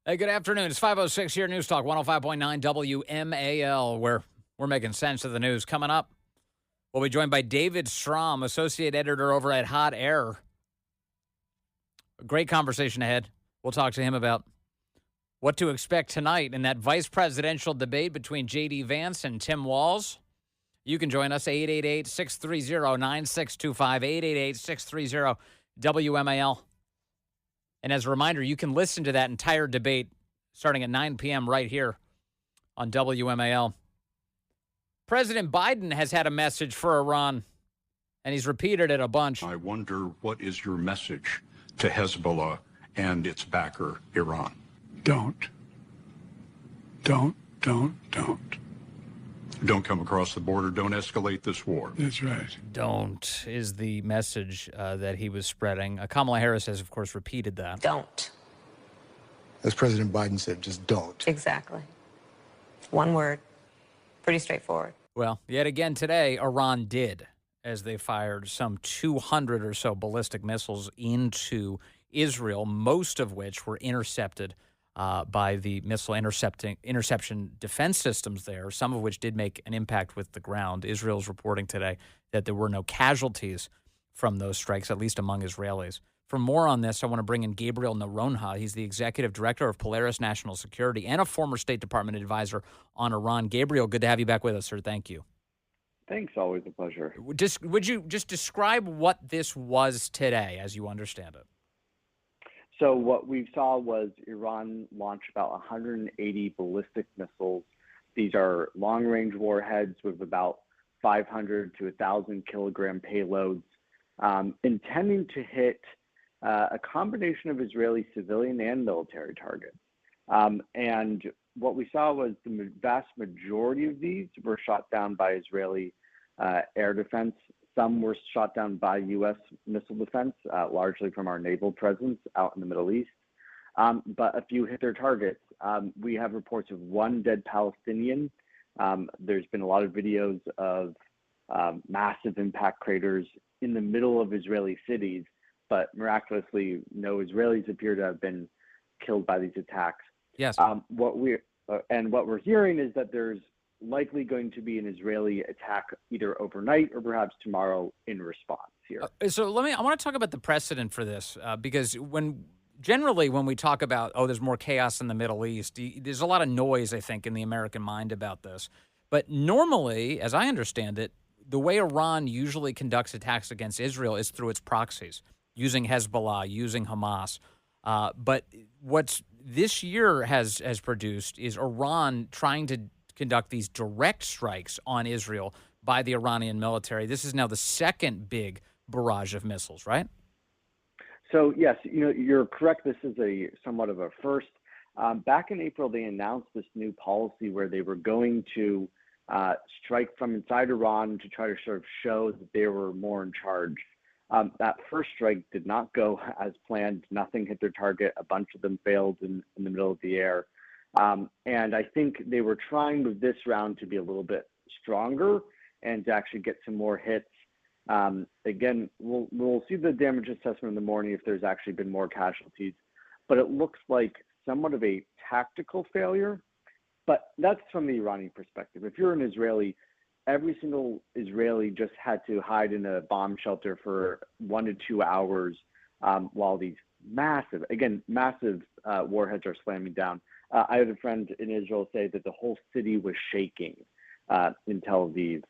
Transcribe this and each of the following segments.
Hey, good afternoon. It's 5:06 here, News Talk 105.9 WMAL, where we're making sense of the news. Coming up, we'll be joined by David Strom, associate editor over at Hotair. A great conversation ahead. We'll talk to him about what to expect tonight in that vice presidential debate between J.D. Vance and Tim Walz. You can join us, 888-630-9625, 888-630-WMAL. And as a reminder, you can listen to that entire debate starting at 9 p.m. right here on WMAL. President Biden has had a message for Iran, and he's repeated it a bunch. I wonder, what is your message to Hezbollah and its backer, Iran? Don't come across the border. Don't escalate this war. That's right. Don't is the message that he was spreading. Kamala Harris has, of course, repeated that. Don't. As President Biden said, just don't. Exactly. One word. Pretty straightforward. Well, yet again today, Iran did, as they fired some 200 or so ballistic missiles into Israel, most of which were intercepted by the missile interception defense systems there, some of which did make an impact with the ground. Israel's reporting today that there were no casualties from those strikes, at least among Israelis. For more on this, I want to bring in Gabriel Noronha. He's the executive director of Polaris National Security and a former State Department advisor on Iran. Gabriel, good to have you back with us, sir. Thank you. Thanks. Always a pleasure. Would you just describe what this was today as you understand it? So what we saw was Iran launch about 180 ballistic missiles. These are long-range warheads with about 500 to 1,000 kilogram payloads, intending to hit a combination of Israeli civilian and military targets. And what we saw was the vast majority of these were shot down by Israeli air defense. Some were shot down by U.S. missile defense, largely from our naval presence out in the Middle East. But a few hit their targets. We have reports of one dead Palestinian. There's been a lot of videos of massive impact craters in the middle of Israeli cities, but miraculously, no Israelis appear to have been killed by these attacks. Yes. What we're hearing is that there's likely going to be an Israeli attack either overnight or perhaps tomorrow in response here. So I want to talk about the precedent for this because generally when we talk about, there's more chaos in the Middle East, there's a lot of noise, I think, in the American mind about this. But normally, as I understand it, the way Iran usually conducts attacks against Israel is through its proxies, using Hezbollah, using Hamas. But what this year has produced is Iran trying to conduct these direct strikes on Israel by the Iranian military. This is now the second big barrage of missiles, right? So yes, you're correct. This is somewhat of a first. Back in April, they announced this new policy where they were going to strike from inside Iran to try to sort of show that they were more in charge. That first strike did not go as planned. Nothing hit their target. A bunch of them failed in the middle of the air. And I think they were trying with this round to be a little bit stronger and to actually get some more hits. Again, we'll see the damage assessment in the morning if there's actually been more casualties, but it looks like somewhat of a tactical failure. But that's from the Iranian perspective. If you're an Israeli, every single Israeli just had to hide in a bomb shelter for 1 to 2 hours while these massive warheads are slamming down. I had a friend in Israel say that the whole city was shaking in Tel Aviv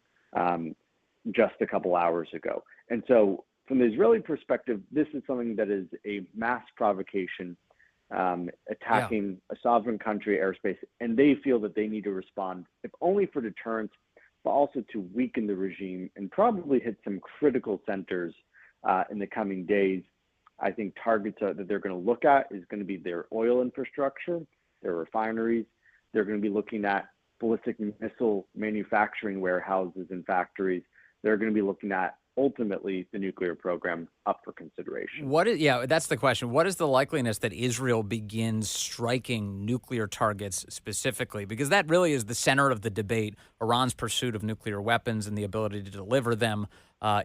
just a couple hours ago. And so from the Israeli perspective, this is something that is a mass provocation attacking a sovereign country airspace, and they feel that they need to respond, if only for deterrence, but also to weaken the regime and probably hit some critical centers in the coming days. I think targets that they're going to look at is going to be their oil infrastructure, their refineries. They're going to be looking at ballistic missile manufacturing warehouses and factories. They're going to be looking at, ultimately, the nuclear program up for consideration. That's the question. What is the likeliness that Israel begins striking nuclear targets specifically? Because that really is the center of the debate, Iran's pursuit of nuclear weapons and the ability to deliver them.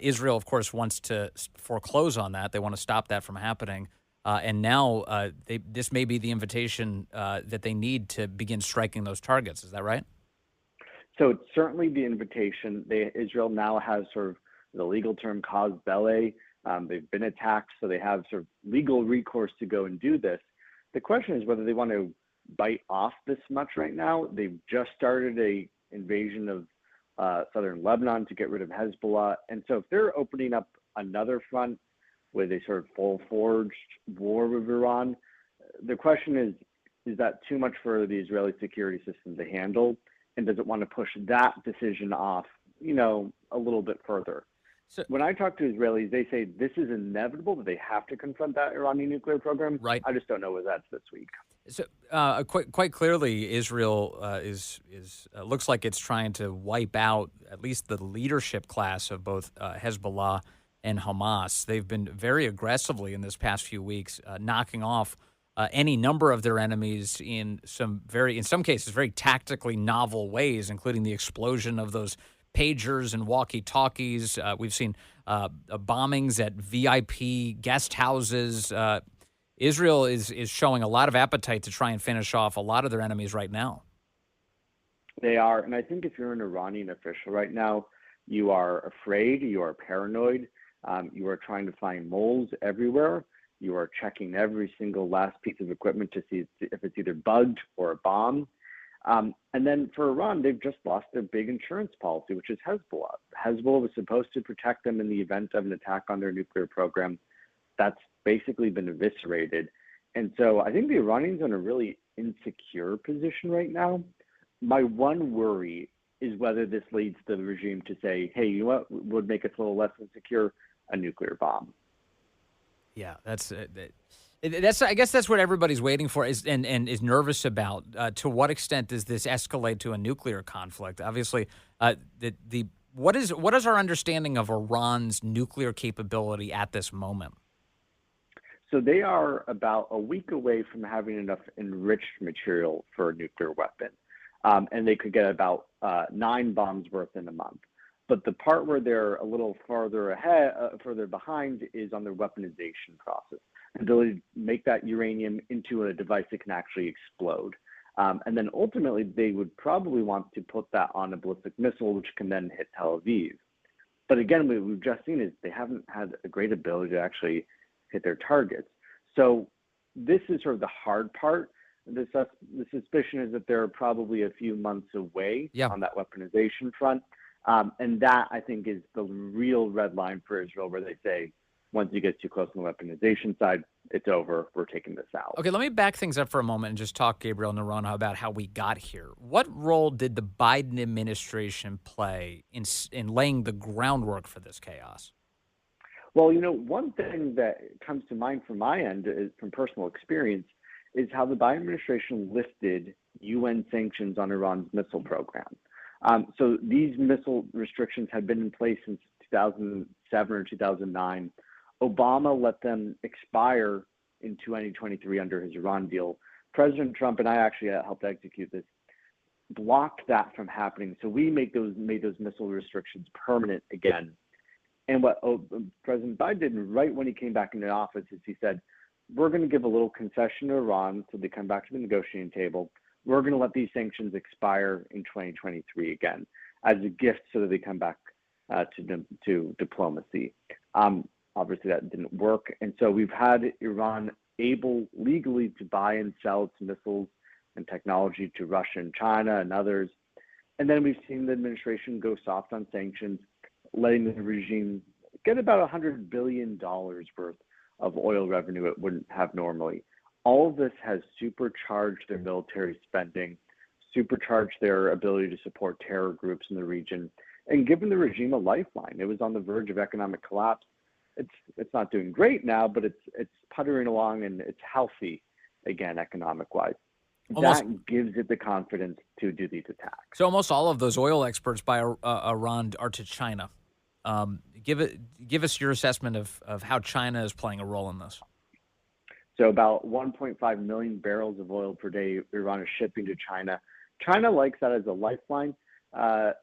Israel, of course, wants to foreclose on that. They want to stop that from happening. and now this may be the invitation that they need to begin striking those targets. Is that right? So it's certainly the invitation. Israel now has sort of the legal term cause belli. They've been attacked, so they have sort of legal recourse to go and do this. The question is whether they want to bite off this much right now. They've just started a invasion of southern Lebanon to get rid of Hezbollah. And so if they're opening up another front with a sort of full-forged war with Iran, the question is that too much for the Israeli security system to handle? And does it want to push that decision off, a little bit further? So when I talk to Israelis, they say this is inevitable, that they have to confront that Iranian nuclear program. Right. I just don't know whether that's this week. So quite clearly, Israel looks like it's trying to wipe out at least the leadership class of both Hezbollah and Hamas. They've been very aggressively in this past few weeks knocking off any number of their enemies in some cases, very tactically novel ways, including the explosion of those pagers and walkie-talkies. We've seen bombings at VIP guest houses. Israel is showing a lot of appetite to try and finish off a lot of their enemies right now. They are, and I think if you're an Iranian official right now, you are afraid, you are paranoid, you are trying to find moles everywhere. You are checking every single last piece of equipment to see if it's either bugged or a bomb. And then for Iran, they've just lost their big insurance policy, which is Hezbollah. Hezbollah was supposed to protect them in the event of an attack on their nuclear program. That's basically been eviscerated. And so I think the Iranians are in a really insecure position right now. My one worry is whether this leads the regime to say, hey, you know what would make us a little less insecure? A nuclear bomb. Yeah, that's I guess that's what everybody's waiting for and is nervous about. To what extent does this escalate to a nuclear conflict? Obviously, what is our understanding of Iran's nuclear capability at this moment? So they are about a week away from having enough enriched material for a nuclear weapon, and they could get about 9 bombs worth in a month. But the part where they're a little further behind is on their weaponization process, the ability to make that uranium into a device that can actually explode. And then ultimately, they would probably want to put that on a ballistic missile, which can then hit Tel Aviv. But again, what we've just seen is they haven't had a great ability to actually hit their targets. So this is sort of the hard part. The suspicion is that they're probably a few months away on that weaponization front. And that, I think, is the real red line for Israel, where they say, once you get too close on the weaponization side, it's over. We're taking this out. Okay, let me back things up for a moment and just talk, Gabriel Noronha, about how we got here. What role did the Biden administration play in laying the groundwork for this chaos? Well, one thing that comes to mind from my end, is, from personal experience, is how the Biden administration lifted UN sanctions on Iran's missile program. So these missile restrictions had been in place since 2007 or 2009. Obama let them expire in 2023 under his Iran deal. President Trump, and I actually helped execute this, blocked that from happening. So we made those missile restrictions permanent again. And what President Biden did right when he came back into office is he said, we're going to give a little concession to Iran so they come back to the negotiating table. We're going to let these sanctions expire in 2023 again as a gift so that they come back to diplomacy. Obviously, that didn't work. And so we've had Iran able legally to buy and sell its missiles and technology to Russia and China and others. And then we've seen the administration go soft on sanctions, letting the regime get about $100 billion worth of oil revenue it wouldn't have normally. All of this has supercharged their military spending, supercharged their ability to support terror groups in the region, and given the regime a lifeline. It was on the verge of economic collapse. It's not doing great now, but it's puttering along and it's healthy again, economic-wise. That gives it the confidence to do these attacks. So almost all of those oil exports by Iran are to China. Give us your assessment of how China is playing a role in this. So about 1.5 million barrels of oil per day Iran is shipping to China. China likes that as a lifeline to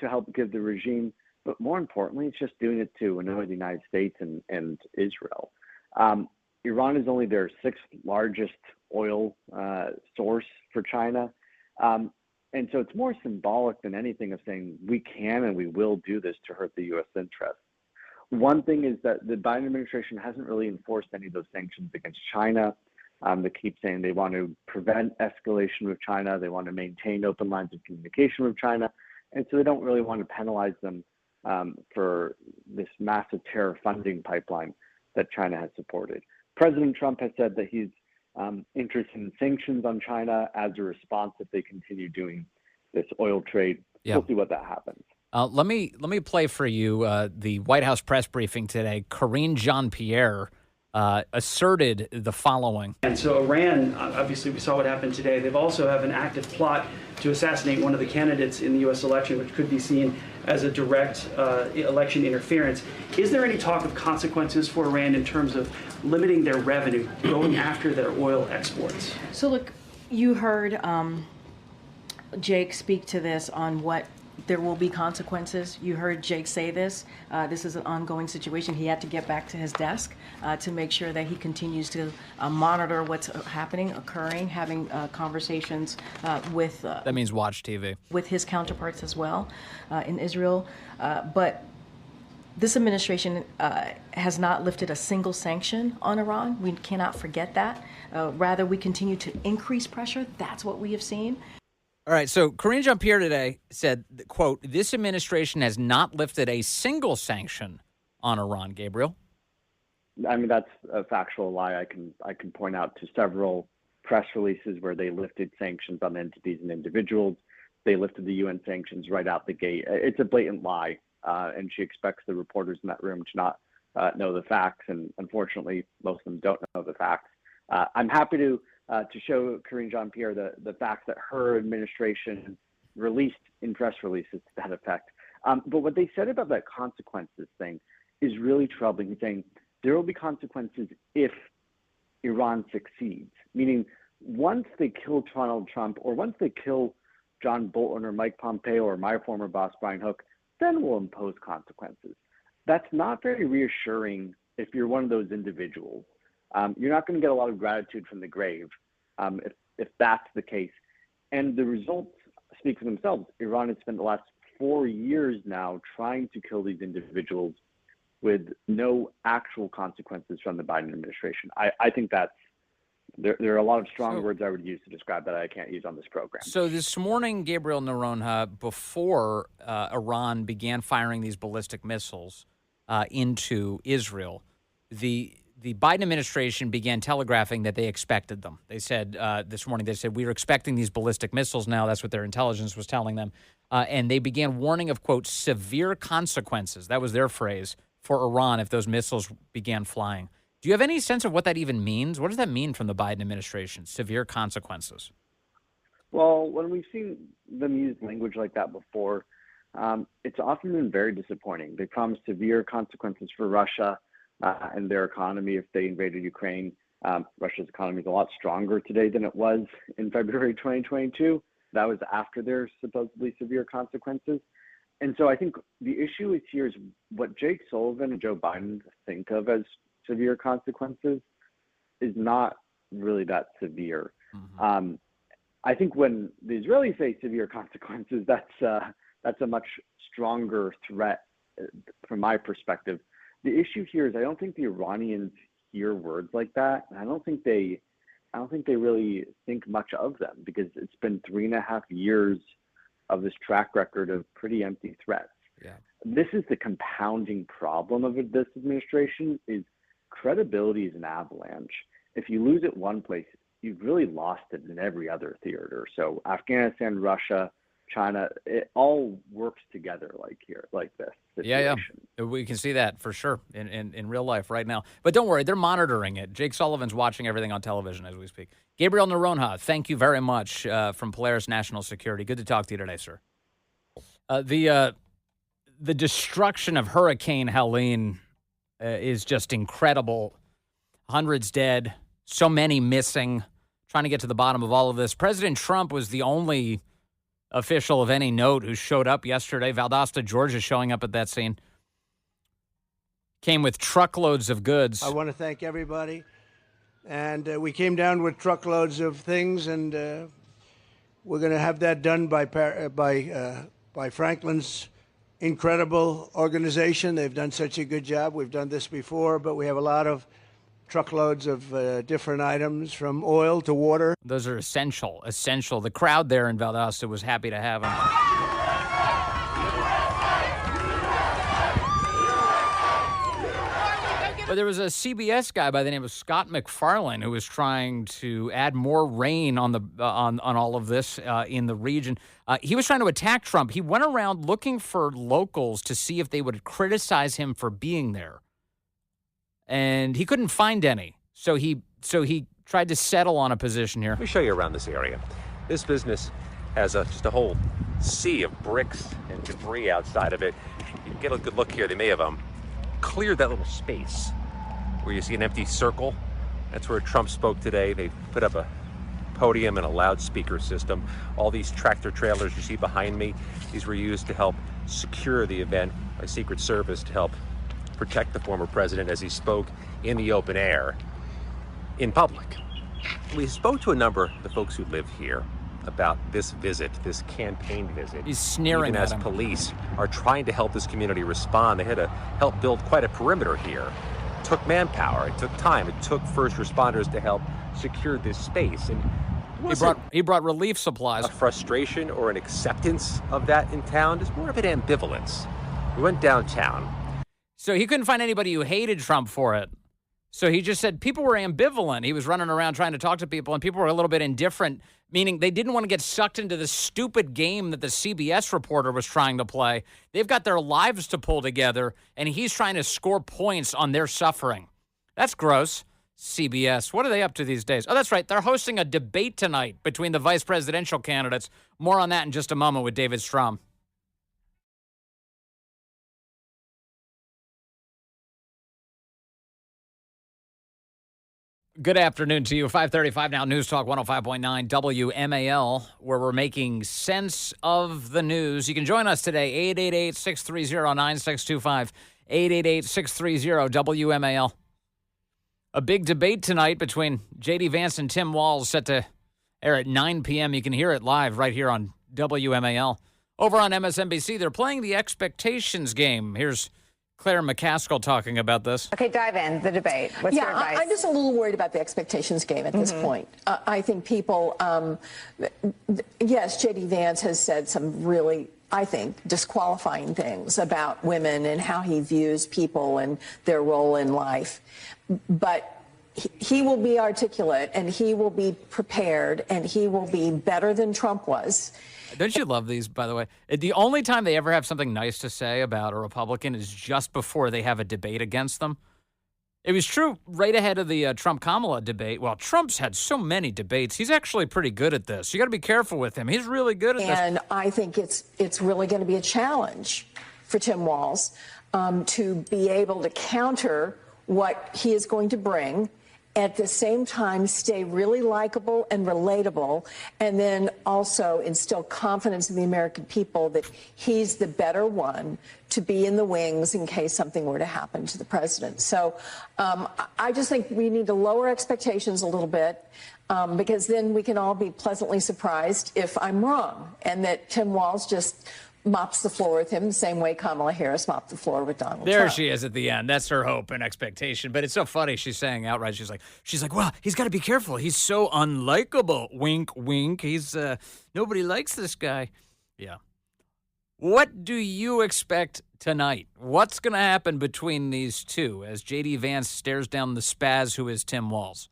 help give the regime, but more importantly, it's just doing it to annoy the United States and Israel. Iran is only their sixth largest oil source for China. And so it's more symbolic than anything of saying we can and we will do this to hurt the U.S. interests. One thing is that the Biden administration hasn't really enforced any of those sanctions against China. They keep saying they want to prevent escalation with China. They want to maintain open lines of communication with China. And so they don't really want to penalize them for this massive terror funding pipeline that China has supported. President Trump has said that he's interested in sanctions on China as a response if they continue doing this oil trade. Yeah. We'll see what that happens. Let me play for you the White House press briefing today. Karine Jean-Pierre asserted the following. And so Iran, obviously we saw what happened today. They've also have an active plot to assassinate one of the candidates in the U.S. election, which could be seen as a direct election interference. Is there any talk of consequences for Iran in terms of limiting their revenue, going after their oil exports? So look, you heard Jake speak to this on what there will be consequences. You heard Jake say this. This is an ongoing situation. He had to get back to his desk to make sure that he continues to monitor what's occurring, having conversations with... that means watch TV. ...with his counterparts as well in Israel. But this administration has not lifted a single sanction on Iran. We cannot forget that. Rather, we continue to increase pressure. That's what we have seen. All right, so Karine Jean-Pierre today said, quote, this administration has not lifted a single sanction on Iran, Gabriel. I mean, that's a factual lie. I can point out to several press releases where they lifted sanctions on entities and individuals. They lifted the UN sanctions right out the gate. It's a blatant lie, and she expects the reporters in that room to not know the facts, and unfortunately, most of them don't know the facts. I'm happy to show Karine Jean-Pierre the facts that her administration released in press releases to that effect. But what they said about that consequences thing is really troubling, saying there will be consequences if Iran succeeds, meaning once they kill Donald Trump or once they kill John Bolton or Mike Pompeo or my former boss, Brian Hook, then we'll impose consequences. That's not very reassuring if you're one of those individuals. You're not going to get a lot of gratitude from the grave if that's the case. And the results speak for themselves. Iran has spent the last 4 years now trying to kill these individuals with no actual consequences from the Biden administration. I think that's there are a lot of strong words I would use to describe that I can't use on this program. So this morning, Gabriel Noronha, before Iran began firing these ballistic missiles into Israel, the Biden administration began telegraphing that they expected them. They said this morning, we are expecting these ballistic missiles now. That's what their intelligence was telling them. And they began warning of, quote, severe consequences. That was their phrase for Iran if those missiles began flying. Do you have any sense of what that even means? What does that mean from the Biden administration, severe consequences? Well, when we've seen them use language like that before, it's often been very disappointing. They promised severe consequences for Russia and their economy if they invaded Ukraine. Russia's economy is a lot stronger today than it was in February 2022. That was after their supposedly severe consequences. And so I think the issue here is what Jake Sullivan and Joe Biden think of as severe consequences is not really that severe. Mm-hmm. I think when the Israelis say severe consequences, that's a much stronger threat from my perspective. The issue here is I don't think the Iranians hear words like that, and I don't think they really think much of them because it's been 3.5 years of this track record of pretty empty threats. Yeah. This is the compounding problem of this administration is credibility is an avalanche. If you lose it one place, you've really lost it in every other theater. So Afghanistan, Russia, China, it all works together like this situation. Yeah. We can see that for sure in real life right now. But don't worry, they're monitoring it. Jake Sullivan's watching everything on television as we speak. Gabriel Noronha, thank you very much from Polaris National Security. Good to talk to you today, sir. The destruction of Hurricane Helene is just incredible. Hundreds dead, so many missing. Trying to get to the bottom of all of this. President Trump was the only official of any note who showed up yesterday. Valdosta, Georgia, showing up at that scene. Came with truckloads of goods. I want to thank everybody And we came down with truckloads of things, and we're going to have that done by Franklin's incredible organization. They've done such a good job. We've done this before, but we have a lot of truckloads of different items, from oil to water. Those are essential. The crowd there in Valdosta was happy to have him. But there was a CBS guy by the name of Scott McFarlane who was trying to add more rain on the on all of this in the region. He was trying to attack Trump. He went around looking for locals to see if they would criticize him for being there, and he couldn't find any. So he tried to settle on a position here. Let me show you around this area. This business has just a whole sea of bricks and debris outside of it. You can get a good look here. They may have cleared that little space where you see an empty circle. That's where Trump spoke today. They put up a podium and a loudspeaker system. All these tractor trailers you see behind me, these were used to help secure the event by Secret Service to help protect the former president as he spoke in the open air in public. We spoke to a number of the folks who live here about this visit, this campaign visit. He's sneering even at as him. Police are trying to help this community respond. They had to help build quite a perimeter here. It took manpower, it took time, it took first responders to help secure this space. And he brought relief supplies. A frustration or an acceptance of that in town. It's more of an ambivalence. We went downtown. So he couldn't find anybody who hated Trump for it. So he just said people were ambivalent. He was running around trying to talk to people, and people were a little bit indifferent, meaning they didn't want to get sucked into the stupid game that the CBS reporter was trying to play. They've got their lives to pull together, and he's trying to score points on their suffering. That's gross. CBS, what are they up to these days? Oh, that's right. They're hosting a debate tonight between the vice presidential candidates. More on that in just a moment with David Strom. Good afternoon to you. 5:35 now, News Talk 105.9 WMAL, where we're making sense of the news. You can join us today, 888-630-9625, 888-630-WMAL. A big debate tonight between J.D. Vance and Tim Walz set to air at 9 p.m. You can hear it live right here on WMAL. Over on MSNBC, they're playing the expectations game. Here's Claire McCaskill talking about this. Okay, dive in, the debate. What's your advice? I'm just a little worried about the expectations game at this point. I think people, yes, J.D. Vance has said some really, I think, disqualifying things about women and how he views people and their role in life. But he will be articulate, and he will be prepared, and he will be better than Trump was. Don't you love these, by the way? The only time they ever have something nice to say about a Republican is just before they have a debate against them. It was true right ahead of the Trump-Kamala debate. Well, Trump's had so many debates. He's actually pretty good at this. You got to be careful with him. He's really good at this. And I think it's really going to be a challenge for Tim Walz to be able to counter what he is going to bring, at the same time stay really likable and relatable, and then also instill confidence in the American people that he's the better one to be in the wings in case something were to happen to the president. So I just think we need to lower expectations a little bit, because then we can all be pleasantly surprised if I'm wrong, and that Tim Walz just mops the floor with him the same way Kamala Harris mopped the floor with Donald Trump. There she is at the end. That's her hope and expectation. But it's so funny. She's saying outright, she's like, well, he's got to be careful. He's so unlikable. Wink, wink. He's, nobody likes this guy. Yeah. What do you expect tonight? What's going to happen between these two as J.D. Vance stares down the spaz who is Tim Walz?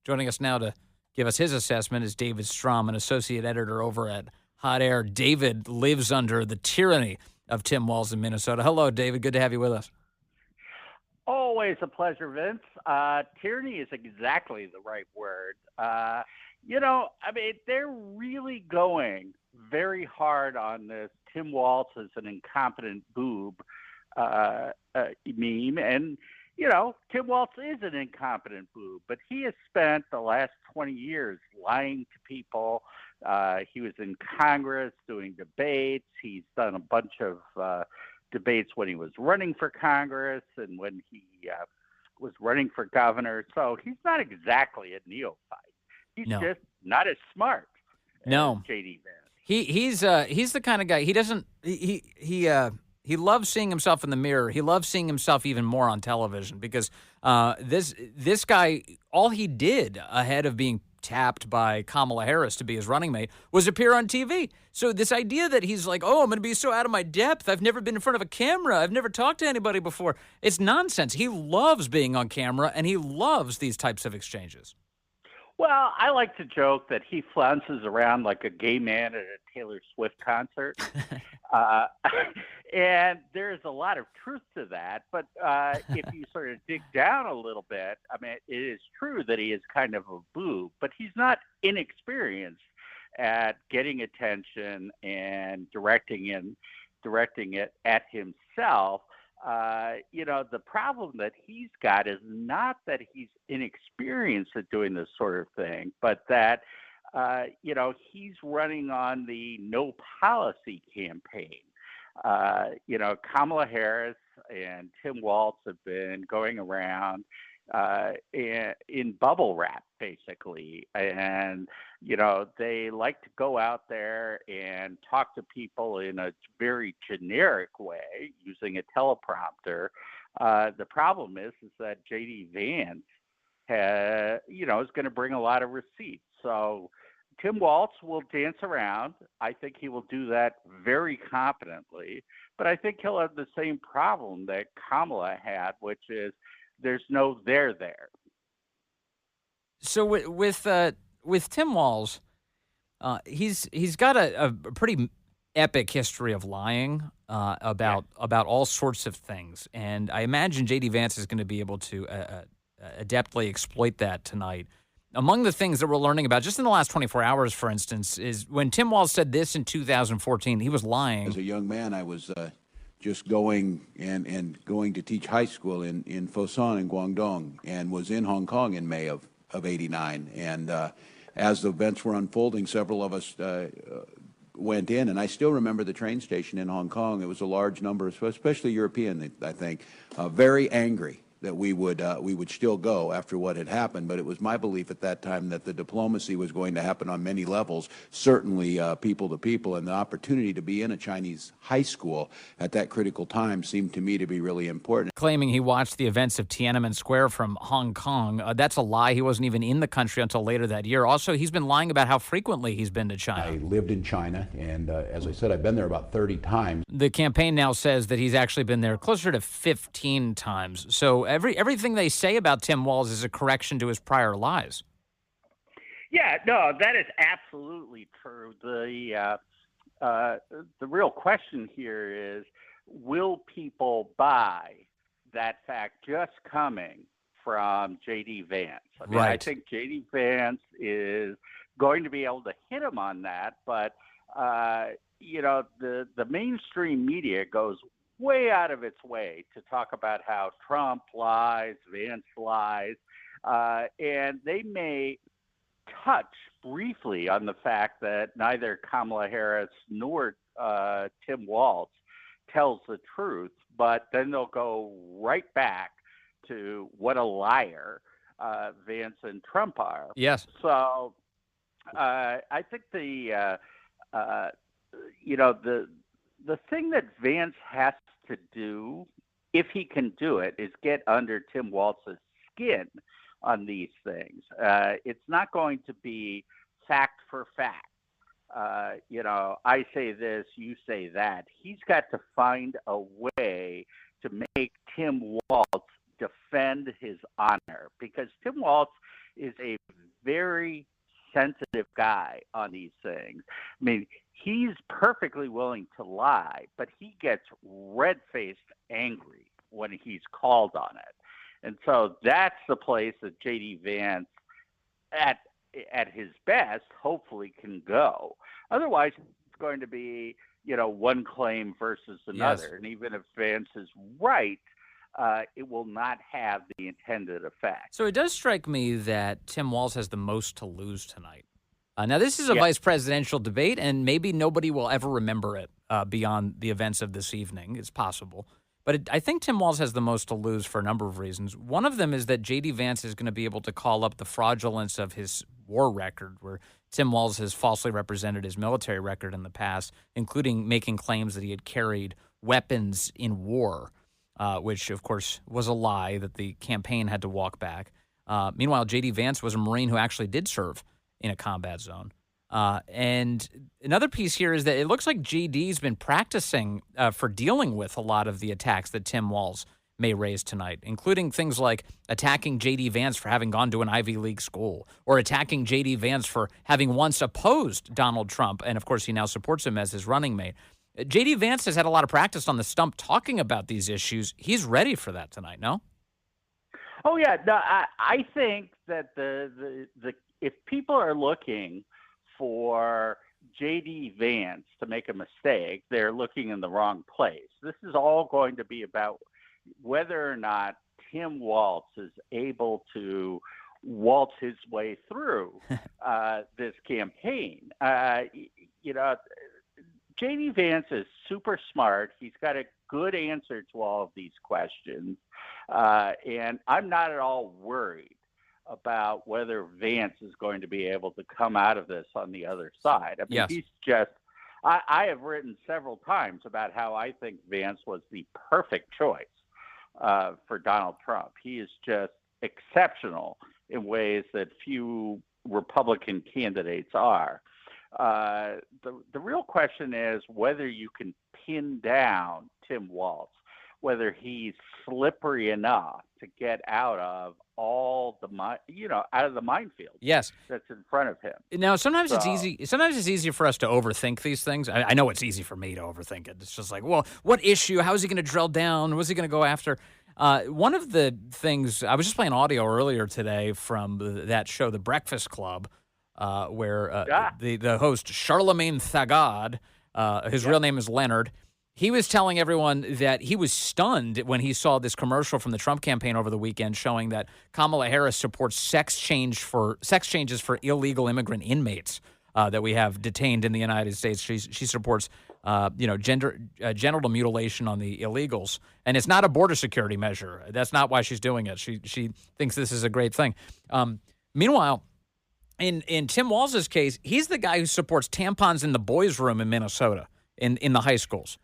Joining us now to give us his assessment is David Strom, an associate editor over at Hotair. David lives under the tyranny of Tim Walz in Minnesota. Hello, David. Good to have you with us. Always a pleasure, Vince. Tyranny is exactly the right word. They're really going very hard on this Tim Walz as an incompetent boob meme. And, Tim Walz is an incompetent boob, but he has spent the last 20 years lying to people. He was in Congress doing debates. He's done a bunch of debates when he was running for Congress and when he was running for governor. So he's not exactly a neophyte. He's just not as smart as J.D. Vance. He's the kind of guy. He loves seeing himself in the mirror. He loves seeing himself even more on television because this guy, all he did ahead of being tapped by Kamala Harris to be his running mate was appear on TV. So this idea that he's like, oh, I'm going to be so out of my depth. I've never been in front of a camera. I've never talked to anybody before. It's nonsense. He loves being on camera, and he loves these types of exchanges. Well, I like to joke that he flounces around like a gay man at a Taylor Swift concert. And there's a lot of truth to that. But if you sort of dig down a little bit, I mean, it is true that he is kind of a boob, but he's not inexperienced at getting attention and directing it at himself. The problem that he's got is not that he's inexperienced at doing this sort of thing, but that, he's running on the no policy campaign. Kamala Harris and Tim Walz have been going around in bubble wrap, basically. And, they like to go out there and talk to people in a very generic way using a teleprompter. The problem is that J.D. Vance is going to bring a lot of receipts. So Tim Walz will dance around. I think he will do that very competently. But I think he'll have the same problem that Kamala had, which is there's no there. So with Tim Walz, he's got a pretty epic history of lying about all sorts of things, and I imagine J.D. Vance is going to be able to adeptly exploit that tonight. Among the things that we're learning about just in the last 24 hours, for instance, is when Tim Walz said this in 2014, he was lying. As a young man, I was just going to teach high school in Fosan in Guangdong, and was in Hong Kong in May of '89. And as the events were unfolding, several of us went in, and I still remember the train station in Hong Kong. It was a large number, especially European, I think, very angry that we would still go after what had happened. But it was my belief at that time that the diplomacy was going to happen on many levels, certainly people to people, and the opportunity to be in a Chinese high school at that critical time seemed to me to be really important. Claiming he watched the events of Tiananmen Square from Hong Kong. That's a lie. He wasn't even in the country until later that year. Also, he's been lying about how frequently he's been to China. I lived in China, and as I said, I've been there about 30 times. The campaign now says that he's actually been there closer to 15 times. So everything they say about Tim Walz is a correction to his prior lies. Yeah, no, that is absolutely true. The real question here is, will people buy that fact just coming from J.D. Vance? I mean, right. I think J.D. Vance is going to be able to hit him on that, but the mainstream media goes way out of its way to talk about how Trump lies, Vance lies, and they may touch briefly on the fact that neither Kamala Harris nor Tim Walz tells the truth, but then they'll go right back to what a liar Vance and Trump are. Yes. So I think the thing that Vance has to do, if he can do it, is get under Tim Walz's skin on these things. It's not going to be fact for fact. I say this, you say that. He's got to find a way to make Tim Walz defend his honor, because Tim Walz is a very sensitive guy on these things. I mean, he's perfectly willing to lie, but he gets red-faced angry when he's called on it. And so that's the place that J.D. Vance, at his best, hopefully can go. Otherwise, it's going to be, one claim versus another. Yes. And even if Vance is right, it will not have the intended effect. So it does strike me that Tim Walz has the most to lose tonight. Now, this is a vice presidential debate, and maybe nobody will ever remember it beyond the events of this evening. It's possible. But I think Tim Walz has the most to lose for a number of reasons. One of them is that J.D. Vance is going to be able to call up the fraudulence of his war record, where Tim Walz has falsely represented his military record in the past, including making claims that he had carried weapons in war, which, of course, was a lie that the campaign had to walk back. Meanwhile, J.D. Vance was a Marine who actually did serve in a combat zone. And another piece here is that it looks like JD's been practicing for dealing with a lot of the attacks that Tim Walz may raise tonight, including things like attacking J.D. Vance for having gone to an Ivy League school, or attacking J.D. Vance for having once opposed Donald Trump, and of course he now supports him as his running mate. J.D. Vance has had a lot of practice on the stump talking about these issues. He's ready for that tonight, no? Oh yeah, no, I think that the if people are looking for J.D. Vance to make a mistake, they're looking in the wrong place. This is all going to be about whether or not Tim Walz is able to waltz his way through this campaign. J.D. Vance is super smart. He's got a good answer to all of these questions. And I'm not at all worried about whether Vance is going to be able to come out of this on the other side. I mean, yes. He's just, I have written several times about how I think Vance was the perfect choice for Donald Trump. He is just exceptional in ways that few Republican candidates are. The real question is whether you can pin down Tim Walz, whether he's slippery enough to get out of all out of the minefield. Yes, that's in front of him. Now, sometimes it's easy. Sometimes it's easy for us to overthink these things. I know it's easy for me to overthink it. It's just like, well, what issue? How is he going to drill down? What's he going to go after? One of the things I was just playing audio earlier today from that show, The Breakfast Club, where the host Charlemagne Thagard, his real name is Leonard. He was telling everyone that he was stunned when he saw this commercial from the Trump campaign over the weekend showing that Kamala Harris supports sex changes for illegal immigrant inmates that we have detained in the United States. She supports genital mutilation on the illegals, and it's not a border security measure. That's not why she's doing it. She thinks this is a great thing. Meanwhile, in Tim Walz's case, he's the guy who supports tampons in the boys' room in Minnesota in the high schools.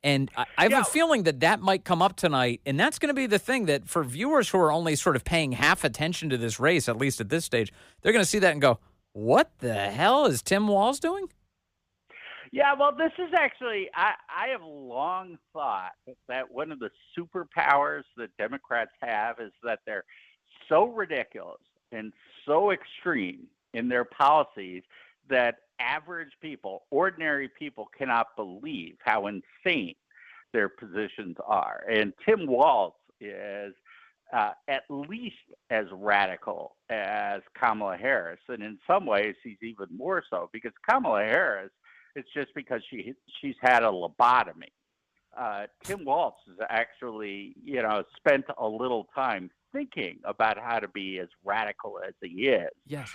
And I have a feeling that might come up tonight, and that's going to be the thing that for viewers who are only sort of paying half attention to this race, at least at this stage, they're going to see that and go, what the hell is Tim Walz doing? Yeah, well, this is actually, I have long thought that one of the superpowers that Democrats have is that they're so ridiculous and so extreme in their policies that average people, ordinary people, cannot believe how insane their positions are. And Tim Walz is at least as radical as Kamala Harris. And in some ways, he's even more so, because Kamala Harris, it's just because she's had a lobotomy. Tim Walz has actually, spent a little time thinking about how to be as radical as he is. Yes.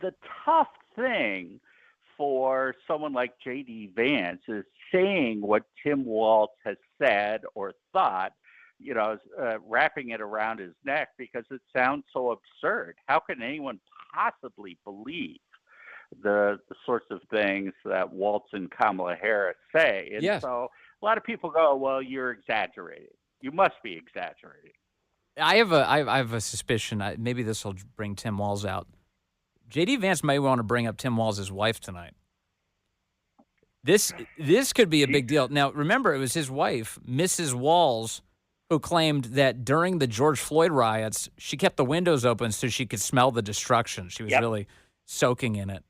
The tough thing for someone like J.D. Vance is saying what Tim Walz has said or thought, wrapping it around his neck, because it sounds so absurd. How can anyone possibly believe the sorts of things that Walz and Kamala Harris say? And so a lot of people go, well, you're exaggerating. You must be exaggerating. I have a suspicion. Maybe this will bring Tim Walz out. J.D. Vance may want to bring up Tim Walz's wife tonight. This could be a big deal. Now, remember, it was his wife, Mrs. Walz, who claimed that during the George Floyd riots, she kept the windows open so she could smell the destruction. She was really soaking in it.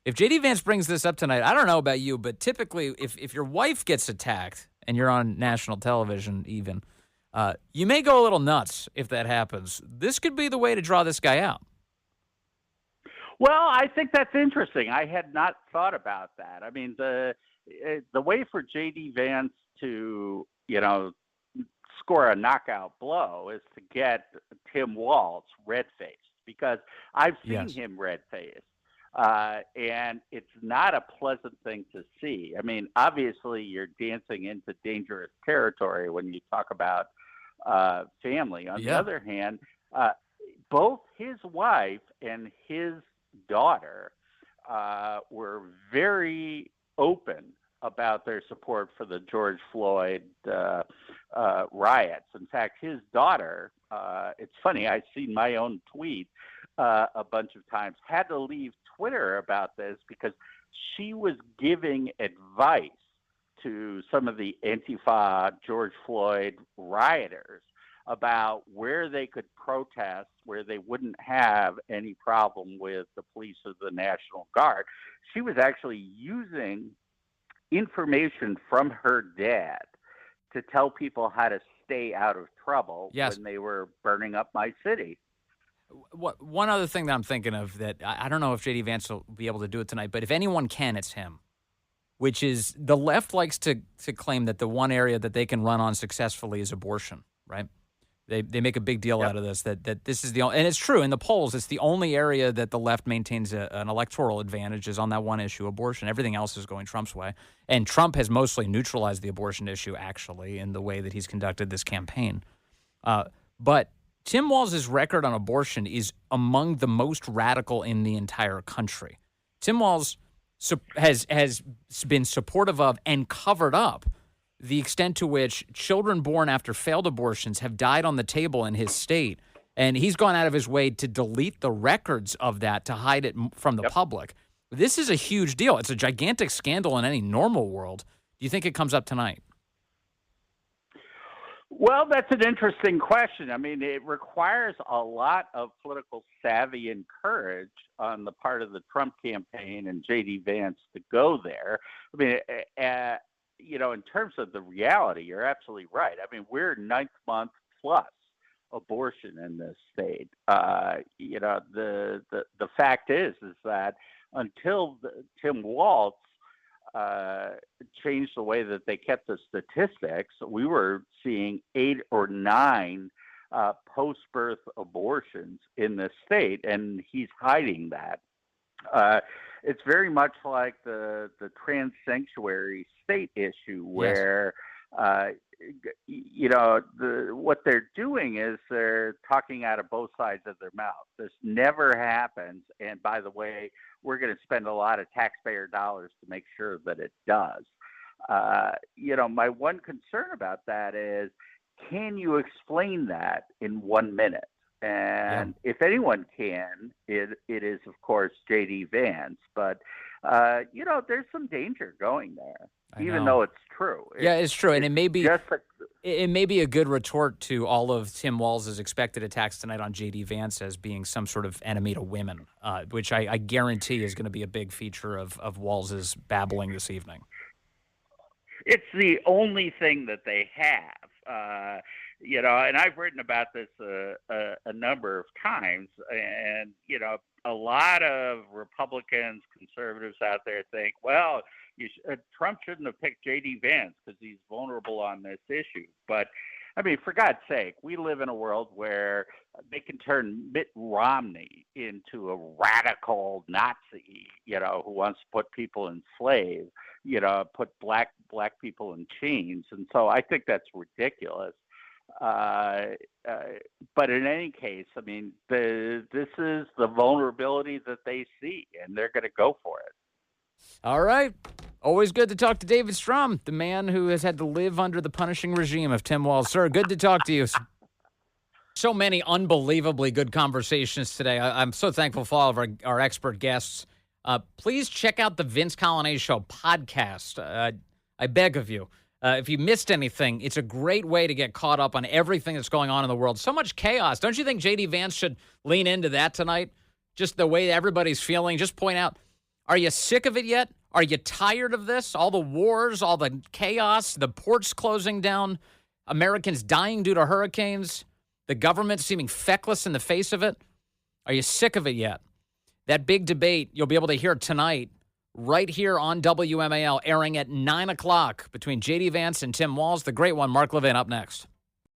If J.D. Vance brings this up tonight, I don't know about you, but typically if your wife gets attacked and you're on national television even, you may go a little nuts if that happens. This could be the way to draw this guy out. Well, I think that's interesting. I had not thought about that. I mean, the way for J.D. Vance to, score a knockout blow is to get Tim Walz red-faced, because I've seen him red-faced. And it's not a pleasant thing to see. I mean, obviously, you're dancing into dangerous territory when you talk about family. On the other hand, both his wife and his daughter were very open about their support for the George Floyd riots. In fact, his daughter, it's funny, I've seen my own tweet a bunch of times, had to leave Twitter about this because she was giving advice to some of the Antifa George Floyd rioters about where they could protest, where they wouldn't have any problem with the police or the National Guard. She was actually using information from her dad to tell people how to stay out of trouble when they were burning up my city. One other thing that I'm thinking of that I don't know if J.D. Vance will be able to do it tonight, but if anyone can, it's him, which is the left likes to claim that the one area that they can run on successfully is abortion, right? They make a big deal out of this, that this is the only, and it's true, in the polls, it's the only area that the left maintains an electoral advantage is on that one issue, abortion. Everything else is going Trump's way. And Trump has mostly neutralized the abortion issue, actually, in the way that he's conducted this campaign. But Tim Walz's record on abortion is among the most radical in the entire country. Tim Walz has been supportive of and covered up the extent to which children born after failed abortions have died on the table in his state. And he's gone out of his way to delete the records of that to hide it from the public. This is a huge deal. It's a gigantic scandal in any normal world. Do you think it comes up tonight? Well, that's an interesting question. I mean, it requires a lot of political savvy and courage on the part of the Trump campaign and J.D. Vance to go there. I mean, in terms of the reality, you're absolutely right. I mean, we're 9th month plus abortion in this state. The fact is that until Tim Walz changed the way that they kept the statistics, we were seeing 8 or 9 post-birth abortions in the state, and he's hiding that. It's very much like the trans sanctuary state issue where, what they're doing is they're talking out of both sides of their mouth. This never happens. And by the way, we're going to spend a lot of taxpayer dollars to make sure that it does. My one concern about that is, can you explain that in 1 minute? And if anyone can, it is, of course, J.D. Vance. But, there's some danger going there, even though it's true. It's true. And it may be a good retort to all of Tim Walz's expected attacks tonight on J.D. Vance as being some sort of enemy to women, which I guarantee is going to be a big feature of Walz's babbling this evening. It's the only thing that they have. And I've written about this a number of times, and, a lot of Republicans, conservatives out there think, well, Trump shouldn't have picked J.D. Vance because he's vulnerable on this issue. But, I mean, for God's sake, we live in a world where they can turn Mitt Romney into a radical Nazi, who wants to put people in slaves, put black people in chains. And so I think that's ridiculous. But in any case, I mean, this is the vulnerability that they see, and they're going to go for it. All right. Always good to talk to David Strom, the man who has had to live under the punishing regime of Tim Walz. Sir, good to talk to you. So many unbelievably good conversations today. I'm so thankful for all of our expert guests. Please check out the Vince Coglianese Show podcast. I beg of you. If you missed anything, it's a great way to get caught up on everything that's going on in the world. So much chaos. Don't you think J.D. Vance should lean into that tonight? Just the way everybody's feeling. Just point out, are you sick of it yet? Are you tired of this? All the wars, all the chaos, the ports closing down, Americans dying due to hurricanes, the government seeming feckless in the face of it? Are you sick of it yet? That big debate you'll be able to hear tonight right here on WMAL, airing at 9 o'clock between J.D. Vance and Tim Walz. The great one, Mark Levin, up next.